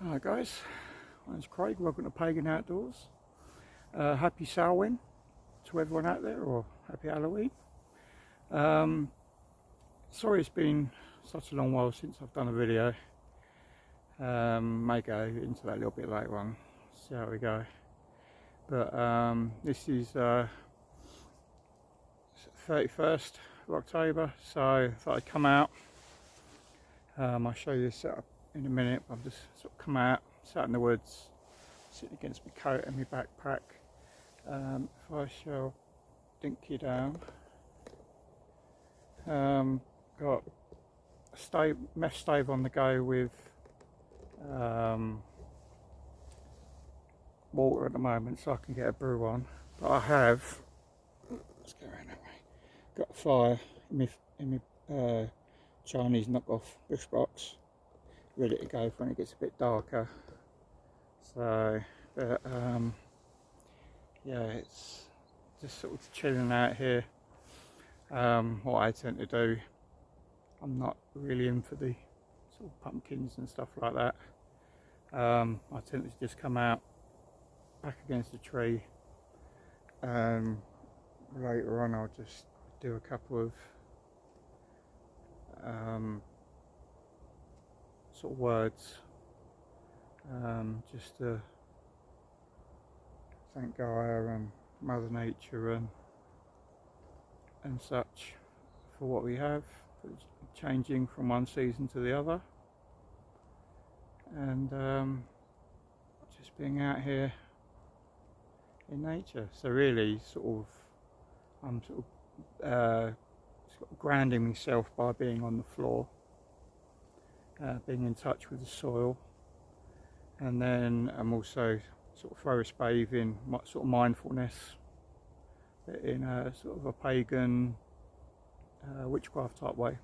Hi guys, my name's Craig, welcome to Pagan Outdoors. Happy Samhain to everyone out there, or happy Halloween. Sorry it's been such a long while since I've done a video. May go into that a little bit later on, see how we go. But this is 31st of October, so I thought I'd come out. I'll show you the setup in a minute. I've just sort of come out, sat in the woods, sitting against my coat and my backpack. If I shall dink you down, got a mesh stave on the go with water at the moment, so I can get a brew on. But I have, let's go around that way, got a fire in my Chinese knockoff bush box, ready to go for when it gets a bit darker. So, but yeah, it's just sort of chilling out here. What I tend to do, I'm not really in for the sort of pumpkins and stuff like that. I tend to just come out, back against the tree. Later on I'll just do a couple of sort of words, just to thank Gaia and Mother Nature and such for what we have, changing from one season to the other, and just being out here in nature. So really I'm sort of grounding myself by being on the floor, being in touch with the soil, and then I'm also sort of forest bathing, sort of mindfulness, in a sort of a pagan witchcraft type way.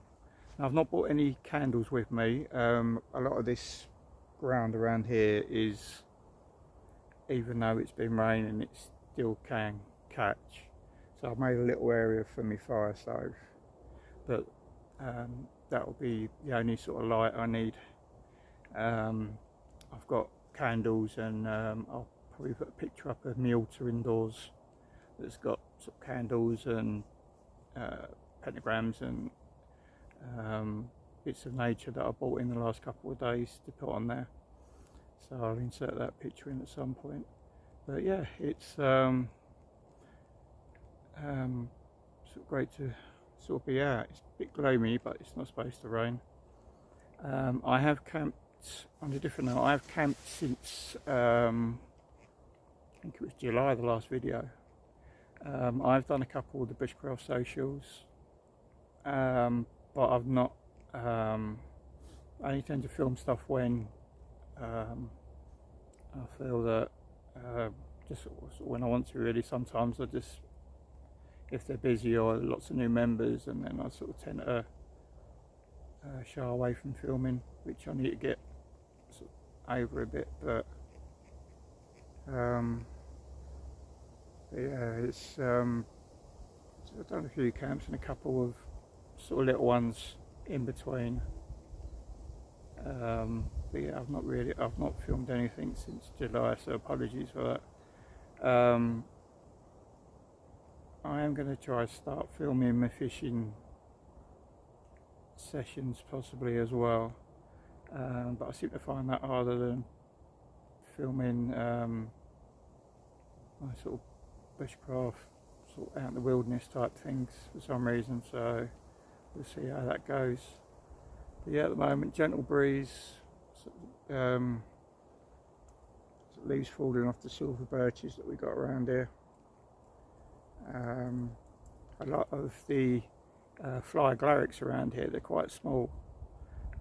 Now, I've not brought any candles with me. A lot of this ground around here is, even though it's been raining, it still can catch. So I've made a little area for my fire stove, but that will be the only sort of light I need. I've got candles, and I'll probably put a picture up of my altar indoors that's got sort of candles and pentagrams and bits of nature that I bought in the last couple of days to put on there. So I'll insert that picture in at some point. But yeah, it's sort of great to sort of be out. It's a bit gloomy, but it's not supposed to rain. I have camped on a different note. I have camped since I think it was July, the last video. I've done a couple of the Bushcraft socials, but I've not. I only tend to film stuff when I feel that just sort of when I want to. Really, sometimes I just, if they're busy or lots of new members, and then I sort of tend to shy away from filming, which I need to get sort of over a bit. But yeah, it's so I've done a few camps and a couple of sort of little ones in between. But yeah, I've not filmed anything since July, so apologies for that. I am going to try to start filming my fishing sessions possibly as well, but I seem to find that harder than filming my sort of bushcraft, sort of out in the wilderness type things for some reason. So we'll see how that goes. But yeah, at the moment, gentle breeze, sort of leaves falling off the silver birches that we got around here. A lot of the fly agarics around here, they're quite small,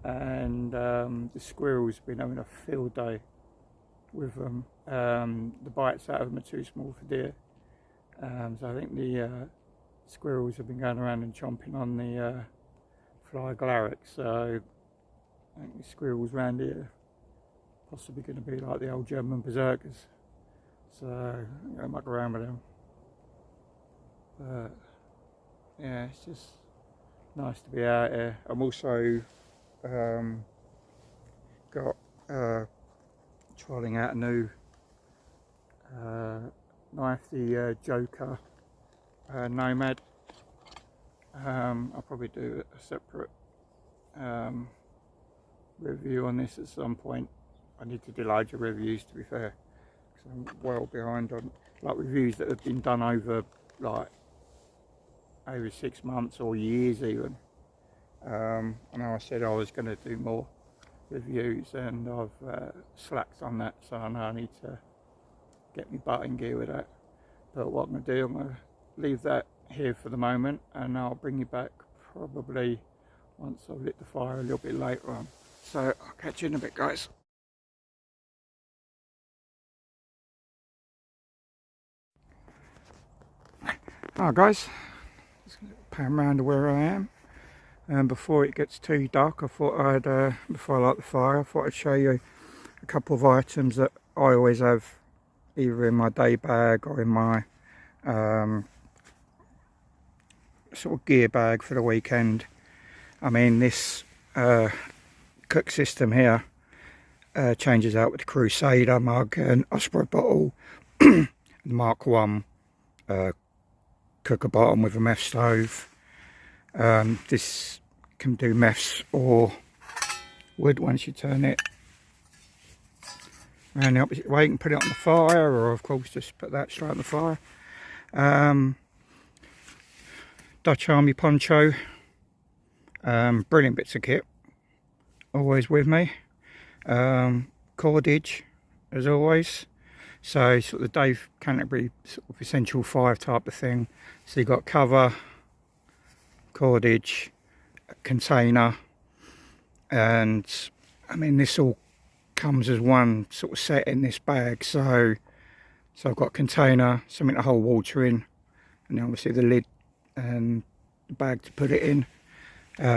and the squirrels have been having a field day with them. The bites out of them are too small for deer, so I think the squirrels have been going around and chomping on the fly agarics. So I think the squirrels around here possibly going to be like the old German berserkers, so I'm going to muck around with them. But yeah, it's just nice to be out here. I'm also got trialing out a new knife, the Joker Nomad. I'll probably do a separate review on this at some point. I need to do loads of reviews, to be fair, because I'm well behind on like reviews that have been done over like over 6 months or years even. I know I said I was going to do more reviews, and I've slacked on that, so I know I need to get my butt in gear with that. But what I'm going to do, I'm going to leave that here for the moment, and I'll bring you back probably once I've lit the fire a little bit later on. So I'll catch you in a bit, guys. Hi guys, just going to pan around to where I am, and before it gets too dark, I thought before I light the fire, I thought I'd show you a couple of items that I always have either in my day bag or in my sort of gear bag for the weekend. I mean, this cook system here changes out with the Crusader mug and Osprey bottle, the Mark 1 cooker bottom with a meth stove. This can do meths or wood once you turn it around the opposite way. You can put it on the fire, or of course just put that straight on the fire. Dutch Army poncho, brilliant bits of kit, always with me. Cordage as always, so sort of the Dave Canterbury sort of essential 5 type of thing. So you've got cover, cordage, container, and I mean this all comes as one sort of set in this bag. So I've got container, something to hold water in, and then obviously the lid and the bag to put it in.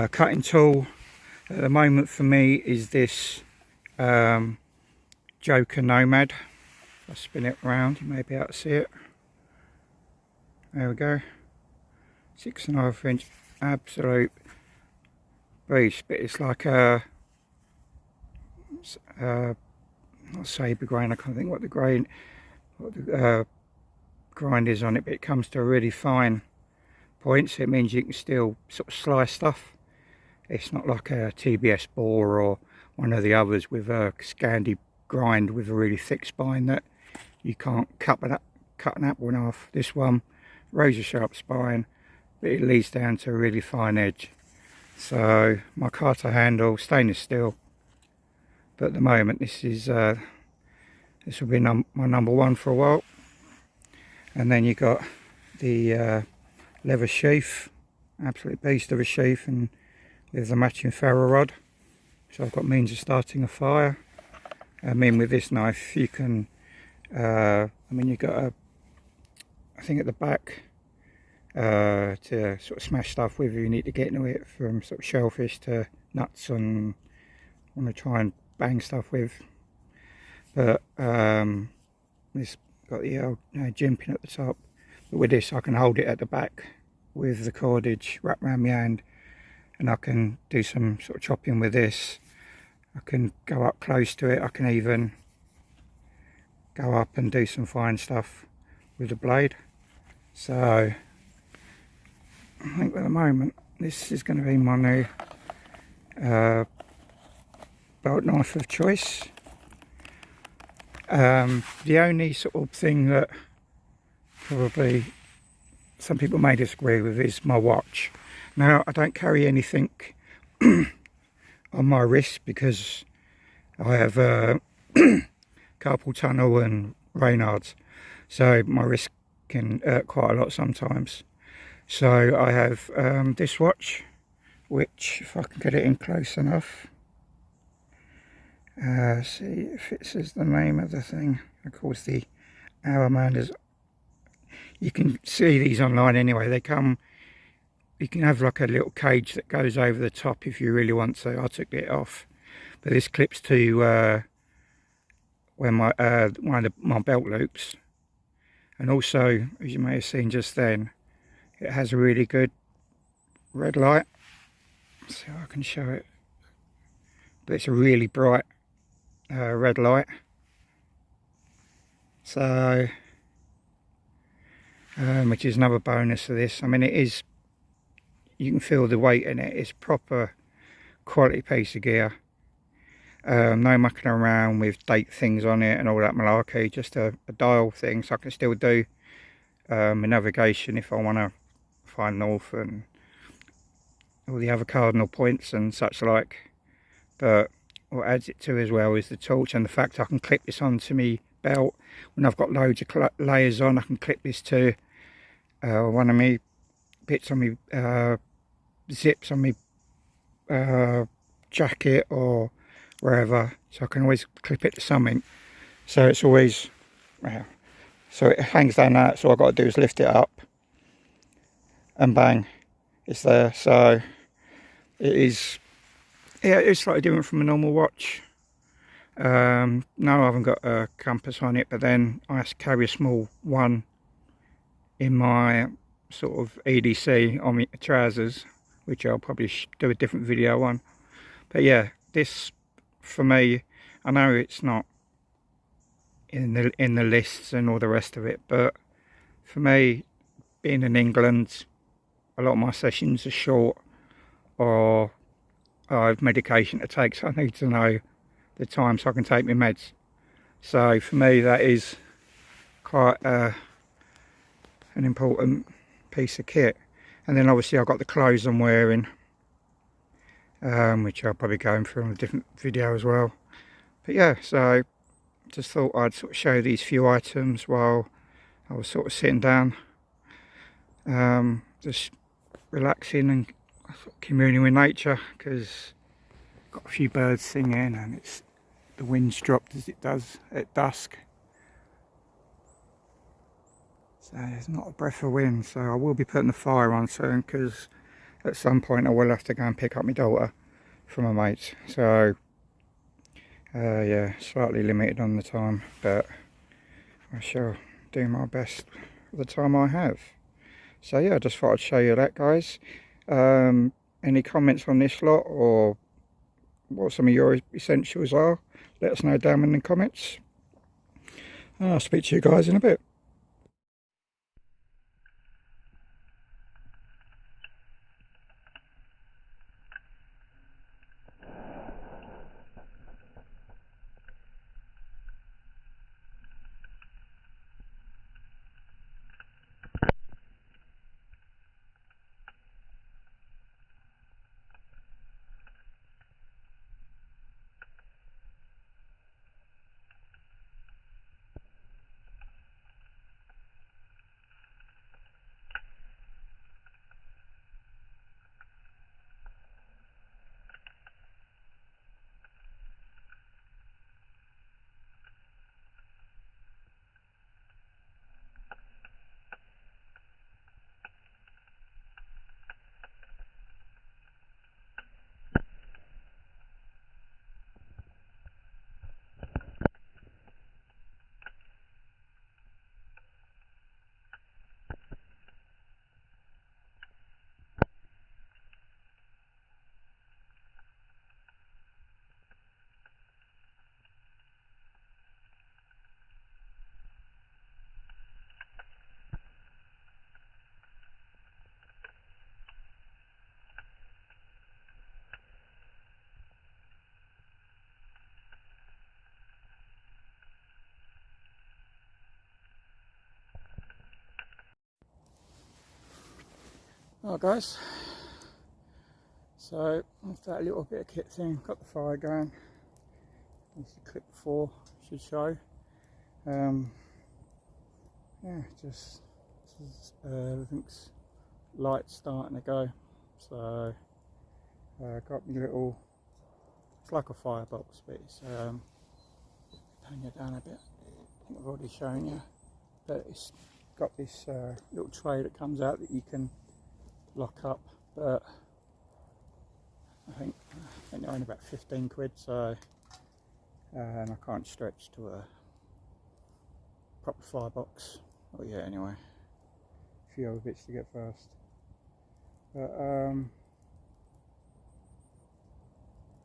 Cutting tool at the moment for me is this Joker Nomad. I'll spin it around, you may be able to see it. There we go, 6.5 inch, absolute beast. But it's like a not sabre grain, I can't think what the grind is on it, but it comes to a really fine point, so it means you can still sort of slice stuff. It's not like a TBS bore or one of the others with a Scandi grind with a really thick spine that you can't cut an apple in half. This one, razor sharp spine, but it leads down to a really fine edge. So my carter handle, stainless steel, but at the moment this is this will be my number 1 for a while. And then you got the leather sheath, absolute beast of a sheath, and with the matching ferro rod, so I've got means of starting a fire. I mean, with this knife you can I mean, you've got a, I think at the back to sort of smash stuff with. You need to get into it, from sort of shellfish to nuts, and want to try and bang stuff with. But this got the old jimping at the top, but with this I can hold it at the back with the cordage wrapped around my hand, and I can do some sort of chopping with this. I can go up close to it, I can even go up and do some fine stuff with the blade. So I think at the moment this is going to be my new belt knife of choice. The only sort of thing that probably some people may disagree with is my watch. Now, I don't carry anything on my wrist because I have carpal tunnel and Raynaud's, so my wrist can hurt quite a lot sometimes. So I have this watch, which, if I can get it in close enough, see if it says the name of the thing. Of course, the Hourman. You can see these online anyway. They come, you can have like a little cage that goes over the top if you really want to. I took it off, but this clips to where my one of my belt loops, and also, as you may have seen just then, it has a really good red light. So I can show it, but it's a really bright red light. So which is another bonus of this. I mean, it is, you can feel the weight in it. It's proper quality piece of gear. No mucking around with date things on it and all that malarkey, just a dial thing, so I can still do my navigation if I want to find north and all the other cardinal points and such like. But what adds it to as well is the torch and the fact I can clip this onto my belt when I've got loads of layers on. I can clip this to one of my bits on my zips on my jacket or wherever, so I can always clip it to something. So it's always, so it hangs down that, so all I've got to do is lift it up and bang, it's there. So it is, yeah, it's slightly different from a normal watch. No, I haven't got a compass on it, but then I have to carry a small one in my sort of EDC on my trousers, which I'll probably do a different video on. But yeah, this for me, I know it's not in the lists and all the rest of it, but for me, being in England, a lot of my sessions are short, or I have medication to take, so I need to know the time so I can take my meds. So for me, that is quite an important piece of kit. And then obviously I've got the clothes I'm wearing, which I'll probably go through on a different video as well. But yeah, so just thought I'd sort of show these few items while I was sort of sitting down, just relaxing and communing with nature, because got a few birds singing and it's the wind's dropped as it does at dusk. So there's not a breath of wind, so I will be putting the fire on soon, because at some point I will have to go and pick up my daughter from my mates. So yeah, slightly limited on the time, but I shall do my best with the time I have. So yeah, I just thought I'd show you that, guys. Any comments on this lot, or what some of your essentials are, let us know down in the comments. I'll speak to you guys in a bit. Alright guys, so after that little bit of kit thing, got the fire going. This is the clip before, should show. Yeah, just everything's light starting to go. So got my little, it's like a firebox, but it's turn you down a bit. I think I've already shown you, but it's got this little tray that comes out that you can lock up, but I think they're only about 15 quid, so and I can't stretch to a proper firebox. Oh yeah, anyway, a few other bits to get first, but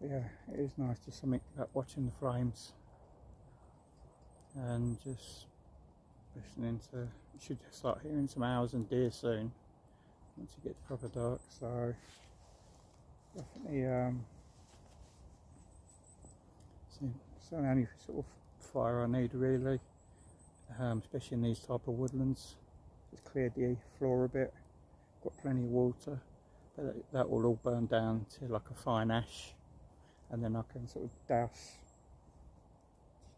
yeah, it is nice, just something about watching the flames and just listening to, you should start hearing some owls and deer soon once it gets proper dark. So definitely it's the only sort of fire I need really, especially in these type of woodlands. Just cleared the floor a bit, got plenty of water, but that will all burn down to like a fine ash, and then I can sort of douse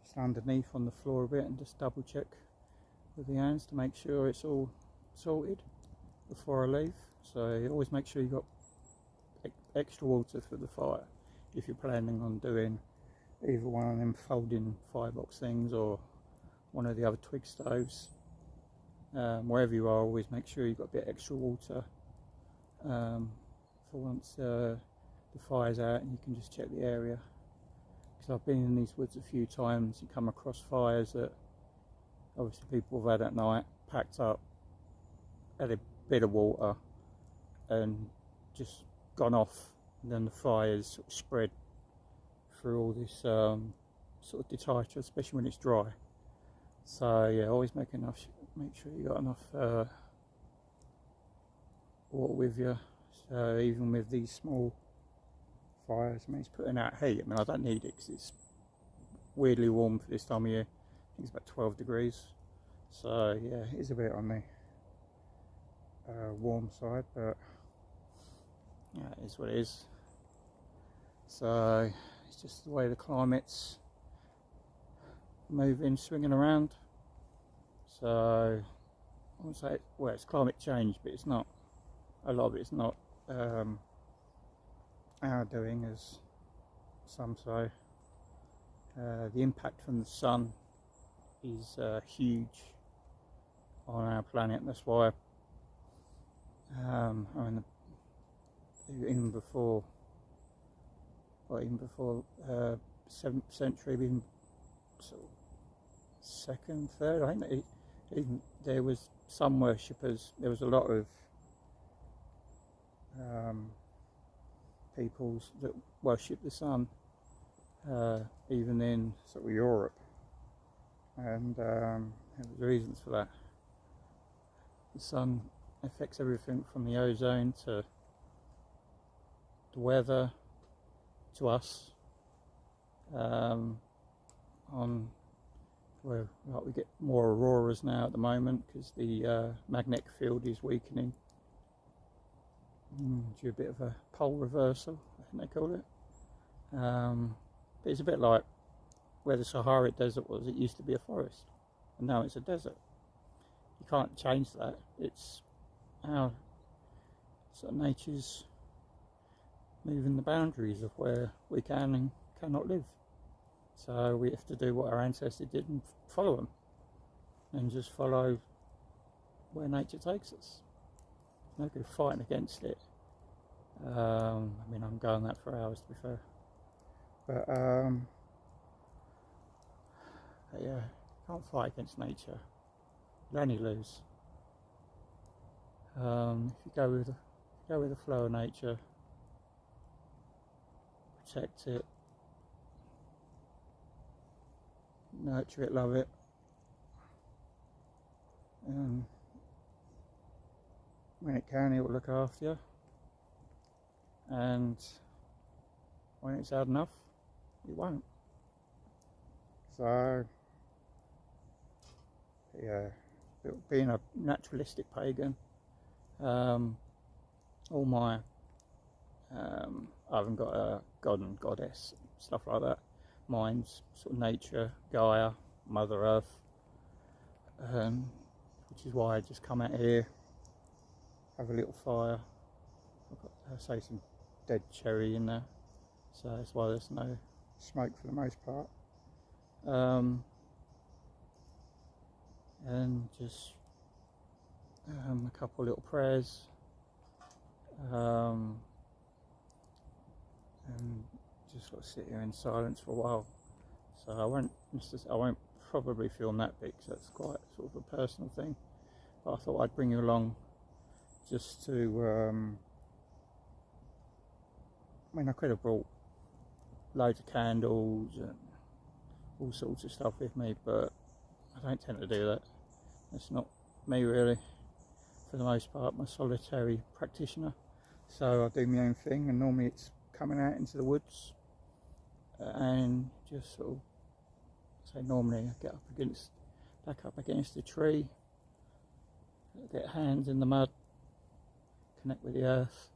just underneath on the floor a bit and just double check with the hands to make sure it's all sorted before I leave. So always make sure you've got extra water for the fire if you're planning on doing either one of them folding firebox things or one of the other twig stoves. Wherever you are, always make sure you've got a bit extra water for once the fire's out, and you can just check the area. Because I've been in these woods a few times, you come across fires that obviously people have had at night, packed up, had a bit of water and just gone off, and then the fire's sort of spread through all this sort of detritus, especially when it's dry. So yeah, always make sure you got enough water with you. So even with these small fires, I mean, it's putting out heat. I mean, I don't need it because it's weirdly warm for this time of year. I think it's about 12 degrees. So yeah, it is a bit on the warm side, but yeah, it is what it is. So it's just the way the climate's moving, swinging around. So I wouldn't say, well, it's climate change, but it's not, a lot of it's not our doing, as some say. The impact from the sun is huge on our planet. That's why I mean, even before 7th century, even sort of second, third, I think that even there was some worshippers. There was a lot of peoples that worship the sun, even in sort of Europe, and there was reasons for that. The sun affects everything from the ozone to the weather to us. Well, like we get more auroras now at the moment because the magnetic field is weakening due to a bit of a pole reversal, I think they call it. But it's a bit like where the Sahara Desert was. It used to be a forest, and now it's a desert. You can't change that. It's how sort of nature's moving the boundaries of where we can and cannot live. So we have to do what our ancestors did and follow them, and just follow where nature takes us. No good fighting against it. I mean, I'm going that for hours, to be fair. But yeah, can't fight against nature. You'll only lose. If you go with the flow of nature, protect it, nurture it, love it, and when it can, it will look after you, and when it's had enough, it won't. So yeah, being a naturalistic pagan, all my I haven't got a god and goddess, stuff like that. Mine's sort of nature, Gaia, Mother Earth, which is why I just come out here, have a little fire. I've got, say, some dead cherry in there, so that's why there's no smoke for the most part. And just a couple little prayers, and just sort of sit here in silence for a while. So I won't probably film that bit because that's quite sort of a personal thing. But I thought I'd bring you along just to. I mean, I could have brought loads of candles and all sorts of stuff with me, but I don't tend to do that. That's not me really. For the most part, I'm a solitary practitioner, so I do my own thing, and normally it's coming out into the woods and just sort of, say normally I get back up against a tree, get hands in the mud, connect with the earth,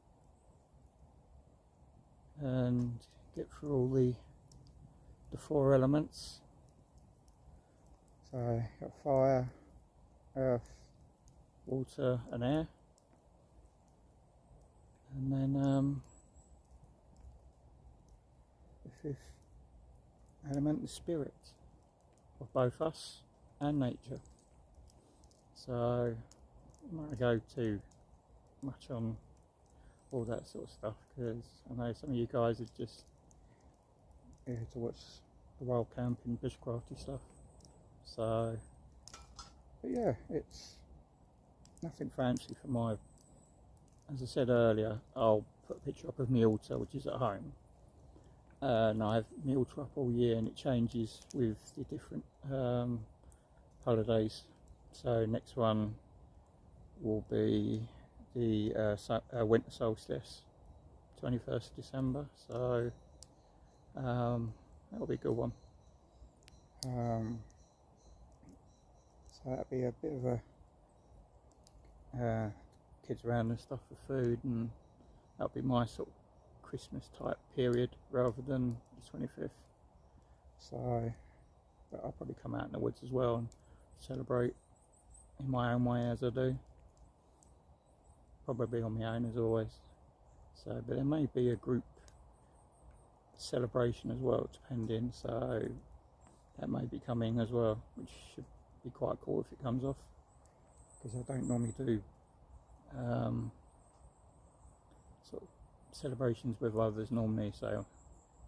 and get through all the four elements. So got fire, earth, water and air, and then the fifth element, the spirit of both us and nature. So I'm not going to go too much on all that sort of stuff, because I know some of you guys are just here to watch the wild camping, bushcrafty stuff. So, but yeah, it's nothing fancy for my, as I said earlier, I'll put a picture up of my altar, which is at home. And I have my altar up all year, and it changes with the different holidays. So next one will be the winter solstice, 21st of December. So that'll be a good one. So that'll be a bit of a kids around and stuff for food, and that'll be my sort of Christmas type period rather than the 25th. So, but I'll probably come out in the woods as well and celebrate in my own way as I do. Probably on my own as always. So, but there may be a group celebration as well, depending. So that may be coming as well, which should be quite cool if it comes off, because I don't normally do sort of celebrations with others normally, so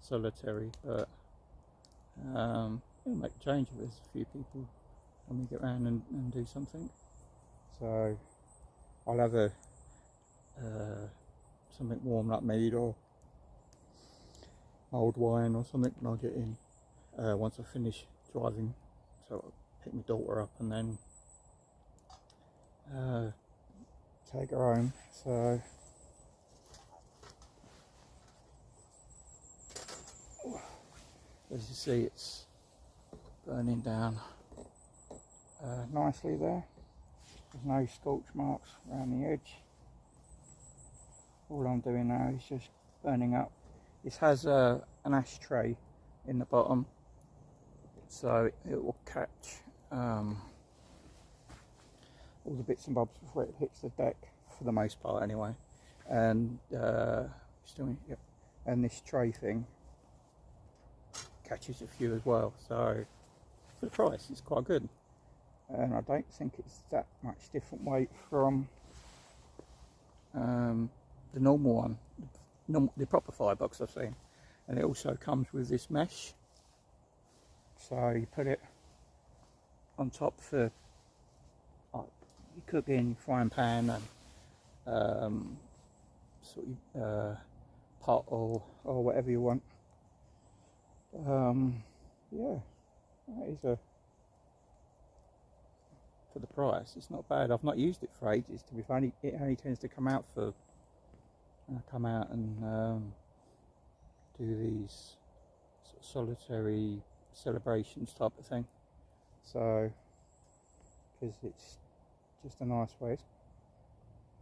solitary, but it'll make a change if there's a few people when we get around and do something. So I'll have a something warm like mead or mulled wine or something when I get in, once I finish driving. So I'll pick my daughter up and then take her home. So as you see, it's burning down nicely there. There's no scorch marks around the edge. All I'm doing now is just burning up. This has an ashtray in the bottom, so it will catch all the bits and bobs before it hits the deck, for the most part anyway. And and this tray thing catches a few as well, so for the price it's quite good. And I don't think it's that much different weight from the normal one, the proper firebox I've seen. And it also comes with this mesh, so you put it on top for you cook in frying pan and sort of pot or whatever you want. Yeah, that is for the price, it's not bad. I've not used it for ages, to be fair. It only tends to come out for when I come out and do these sort of solitary celebrations type of thing. So, because it's just a nice way. It's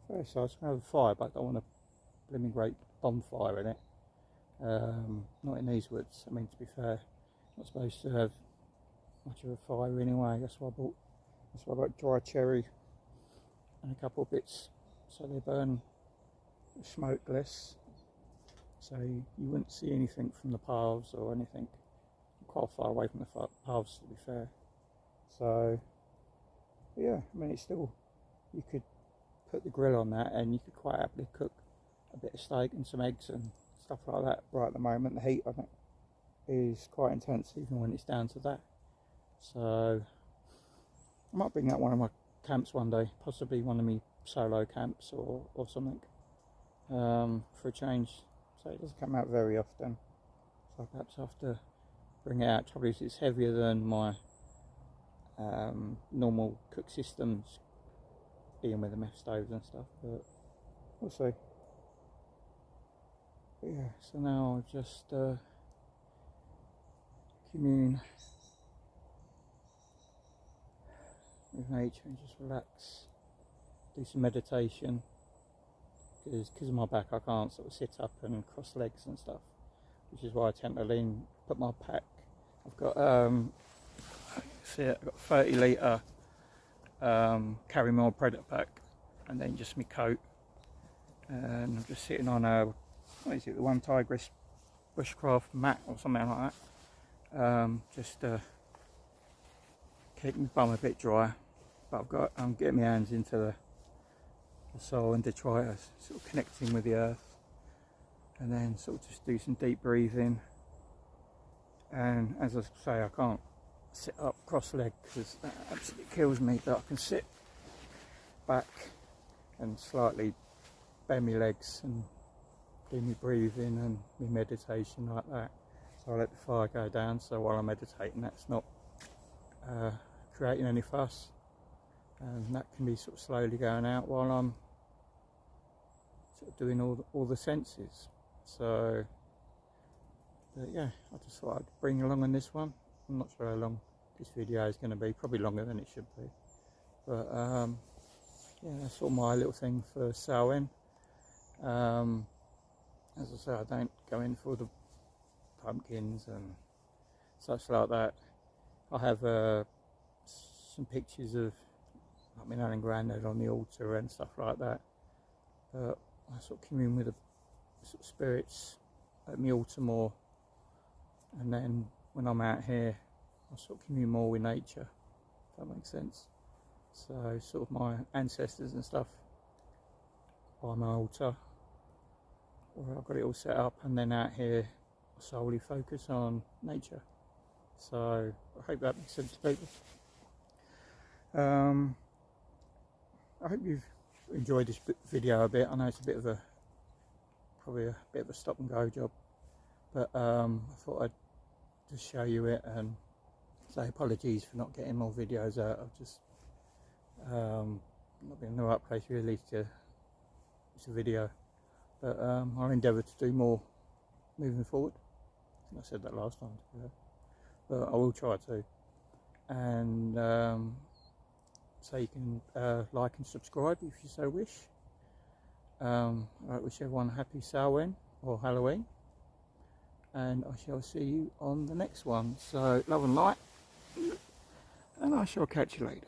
very size. I have a fire, but I don't want a blooming great bonfire in it. Not in these woods. I mean, to be fair, not supposed to have much of a fire anyway. That's why I got dry cherry and a couple of bits, so they burn smokeless. So you wouldn't see anything from the paths or anything. I'm quite far away from the paths, to be fair. So yeah, I mean, it's still, you could put the grill on that and you could quite happily cook a bit of steak and some eggs and stuff like that. Right at the moment, the heat on it is quite intense, even when it's down to that. So I might bring that one of my camps one day, possibly one of my solo camps or something, for a change. So it doesn't come out very often, so perhaps I have to bring it out. Trouble is, it's heavier than my normal cook systems, dealing with the meth stoves and stuff, but we'll see. But yeah, so now I'll just commune with nature and just relax, do some meditation, because of my back I can't sort of sit up and cross legs and stuff, which is why I tend to lean, put my pack, I've got see it, I've got 30 litre carry more predator pack, and then just my coat, and I'm just sitting on a, what is it, the one Tigress Bushcraft mat or something like that, just keep my bum a bit dry, but I'm getting my hands into the soil and detritus, sort of connecting with the earth, and then sort of just do some deep breathing. And as I say, I can't sit up cross-legged because that absolutely kills me, but I can sit back and slightly bend my legs and do my breathing and my meditation like that. So I let the fire go down, so while I'm meditating that's not creating any fuss, and that can be sort of slowly going out while I'm sort of doing all the senses. So but yeah, I just thought I'd bring along on this one. I'm not sure how long this video is going to be, probably longer than it should be, but yeah, that's all my little thing for Samhain. As I say, I don't go in for the pumpkins and such like that. I have some pictures of like my nan and granddad on the altar and stuff like that, but I sort of commune with the sort of spirits at my altar more, and then when I'm out here I sort of commune more with nature, if that makes sense. So sort of my ancestors and stuff by my altar, where I've got it all set up, and then out here I solely focus on nature. So I hope that makes sense to people. I hope you've enjoyed this video a bit. I know it's a bit of probably a bit of a stop and go job, but I thought I'd just show you it and say apologies for not getting more videos out. I've just not been in the right place really to it's a video, but I'll endeavour to do more moving forward. I think I said that last time, but I will try to. And so you can like and subscribe if you so wish. I wish everyone a happy Samhain or Halloween, and I shall see you on the next one. So love and light, and I shall catch you later.